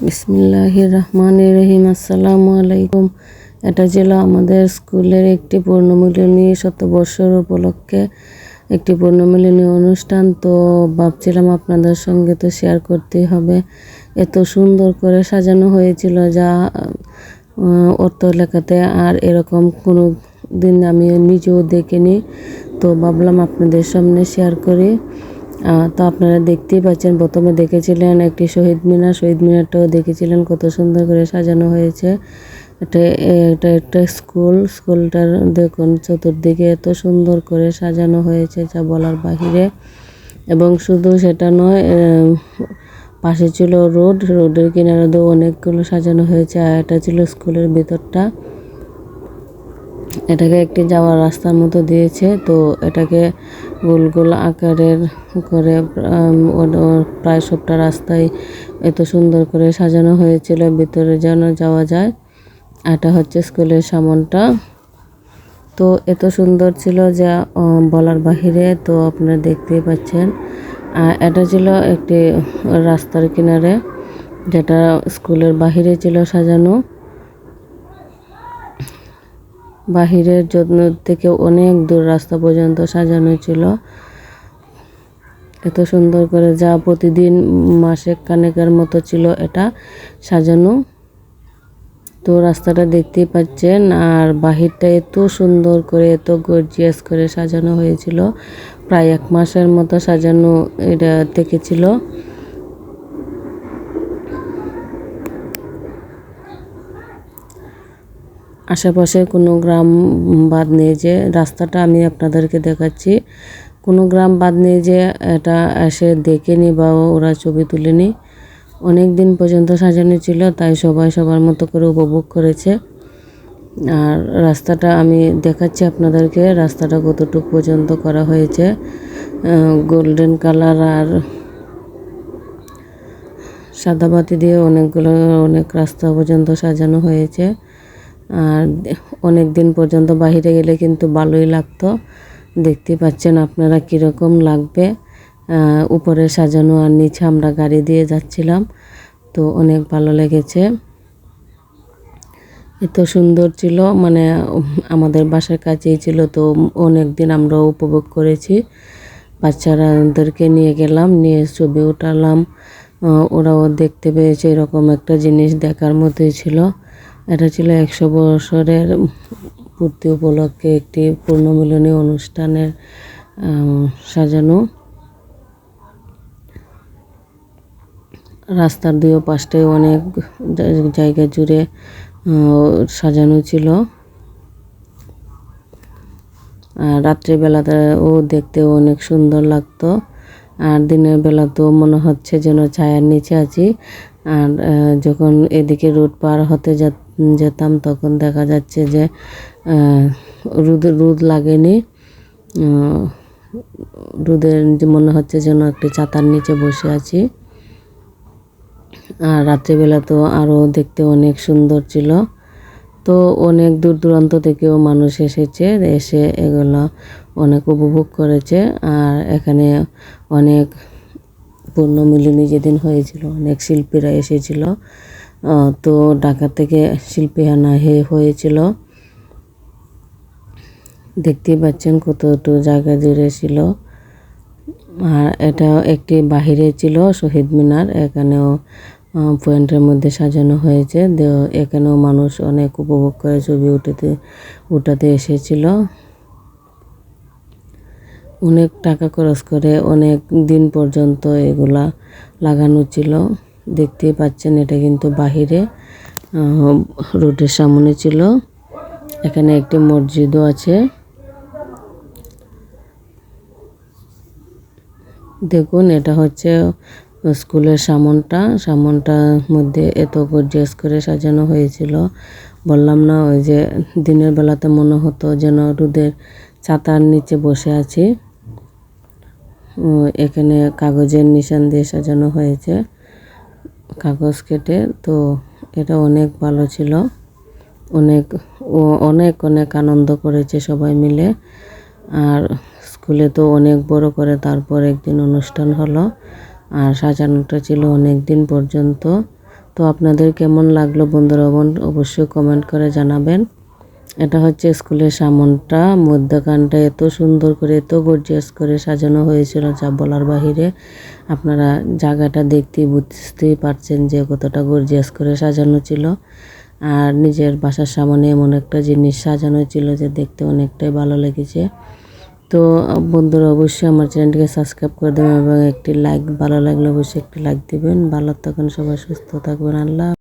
বিসমিল্লাহির রহমানির রহিম। আসসালামু আলাইকুম। এটা ছিল আমাদের স্কুলের একটি পূর্ণমিলনী শতবর্ষর উপলক্ষে একটি পূর্ণমিলনী অনুষ্ঠান। তো ভাবছিলাম আপনাদের সঙ্গে তো শেয়ার করতেই হবে। এত সুন্দর করে সাজানো হয়েছিল যা অর্থ লেখাতে আর এরকম কোনো দিন আমি নিজেও দেখিনি। তো ভাবলাম আপনাদের সামনে শেয়ার করি। তো আপনারা দেখতেই পাচ্ছেন, প্রথমে দেখেছিলেন একটি শহীদ মিনারটাও দেখেছিলেন কত সুন্দর করে সাজানো হয়েছে। এটা একটা স্কুলটার দেখুন চতুর্দিকে এত সুন্দর করে সাজানো হয়েছে যা বলার বাহিরে। এবং শুধু সেটা নয়, পাশে ছিল রোডের কিনারে অনেকগুলো সাজানো হয়েছে। আর এটা ছিল স্কুলের ভিতরটা। এটাকে একটি যাওয়ার রাস্তার মতো দিয়েছে। তো এটাকে গোল গোল আকারের করে প্রায় সবটা রাস্তায় এত সুন্দর করে সাজানো হয়েছিল ভিতরে যেন যাওয়া যায়। এটা হচ্ছে স্কুলের সামনটা। তো এত সুন্দর ছিল যা বলার বাহিরে। তো আপনারা দেখতেই পাচ্ছেন, এটা ছিল একটি রাস্তার কিনারে, যেটা স্কুলের বাহিরে ছিল সাজানো। বাহিরের জন্য থেকে অনেক দূর রাস্তা পর্যন্ত সাজানো ছিল এত সুন্দর করে, যা প্রতিদিন মাসে কানেকের মতো ছিল এটা সাজানো। তো রাস্তাটা দেখতেই পাচ্ছেন, আর বাহিরটা এত সুন্দর করে এত গর্জিয়াস করে সাজানো হয়েছিল। প্রায় 1 মাসের মতো সাজানো এটা দেখেছিল। আশেপাশে কোনো গ্রাম বাদ নেই, যে রাস্তাটা আমি আপনাদেরকে দেখাচ্ছি, কোনো গ্রাম বাদ নেই যে এটা এসে দেখেনি বা ওরা ছবি তুলেনি। অনেক দিন পর্যন্ত সাজানো ছিল, তাই সবাই সবার মতো করে উপভোগ করেছে। আর রাস্তাটা আমি দেখাচ্ছি আপনাদেরকে, রাস্তাটা কতটুকু পর্যন্ত করা হয়েছে। গোল্ডেন কালার আর সাদা বাতি দিয়ে অনেক রাস্তা পর্যন্ত সাজানো হয়েছে। আর অনেক দিন পর্যন্ত বাইরে গেলে কিন্তু ভালোই লাগতো। দেখতে পাচ্ছেন আপনারা কীরকম লাগবে। উপরে সাজানো আর নিচে আমরা গাড়ি দিয়ে যাচ্ছিলাম, তো অনেক ভালো লেগেছে। এত সুন্দর ছিল, মানে আমাদের বাসার কাছেই ছিল, তো অনেক দিন আমরা উপভোগ করেছি। বাচ্চারাদেরকে নিয়ে গেলাম, নিয়ে ছবি উঠালাম। ওরাও দেখতে পেয়েছে, এরকম একটা জিনিস দেখার মতোই ছিল। এটা ছিল 100 বছরের পূর্তি উপলক্ষে একটি পূর্ণমিলনী অনুষ্ঠানের সাজানো। রাস্তার দুই পাশটায় অনেক জায়গা জুড়ে সাজানো ছিল। আর রাত্রিবেলাতেও দেখতেও অনেক সুন্দর লাগতো। আর দিনের বেলা তো মনে হচ্ছে যেন ছায়ার নিচে আছি। আর যখন এদিকে রোড পার হতে যেতাম, তখন দেখা যাচ্ছে যে রোদ লাগেনি। রোদের মনে হচ্ছে যেন একটি ছাতার নিচে বসে আছি। আর রাত্রিবেলা তো আরও দেখতে অনেক সুন্দর ছিল। তো অনেক দূর দূরান্ত থেকেও মানুষ এসে এগুলো অনেক উপভোগ করেছে। আর এখানে অনেক পূর্ণমিলনী যেদিন হয়েছিল, অনেক শিল্পীরা এসেছিল। তো ঢাকা থেকে শিল্পী আনা হয়েছিল। দেখতেই পাচ্ছেন কতটুকু জায়গা জুড়ে ছিল। আর এটা একটি বাহিরে ছিল শহীদ মিনার, এখানেও পয়েন্টের মধ্যে সাজানো হয়েছে। এখানেও মানুষ অনেক উপভোগ করে ছবি উঠাতে এসেছিল। অনেক টাকা খরচ করে অনেক দিন পর্যন্ত এগুলা লাগানো ছিল। দেখতেই পাচ্ছেন, এটা কিন্তু বাহিরে রোডের সামনে ছিল। এখানে একটি মসজিদও আছে। দেখুন, এটা হচ্ছে স্কুলের সামনটার মধ্যে এত গর্জিয়াস করে সাজানো হয়েছিল। বললাম না, ওই যে দিনের বেলাতে মনে হতো যেন রোদের ছাতার নিচে বসে আছি। এখানে কাগজের নিশান দিয়ে সাজানো হয়েছে, কাগজ কেটে। তো এটা অনেক ভালো ছিল। অনেক আনন্দ করেছে সবাই মিলে। আর স্কুলে তো অনেক বড় করে তারপর একদিন অনুষ্ঠান হলো। আর সাজানোটা ছিল অনেক দিন পর্যন্ত। তো আপনাদের কেমন লাগলো বন্ধুরা অবশ্যই কমেন্ট করে জানাবেন। এটা হচ্ছে স্কুলের সামনটা, মধ্যখানটা এত সুন্দর করে এত গর্জিয়াস করে সাজানো হয়েছিল যা বলার বাহিরে। আপনারা জায়গাটা দেখতেই বুঝতেই পারছেন যে কতটা গর্জিয়াস করে সাজানো ছিল। আর নিজের বাসার সামনে এমন একটা জিনিস সাজানো ছিল যে দেখতে অনেকটাই ভালো লেগেছে। তো বন্ধুরা অবশ্যই আমার চ্যানেলটিকে সাবস্ক্রাইব করে দেবেন এবং একটি লাইক, ভালো লাগলে অবশ্যই একটি লাইক দিবেন। ভালো থাকুন সবাই, সুস্থ থাকবেন। আল্লাহ।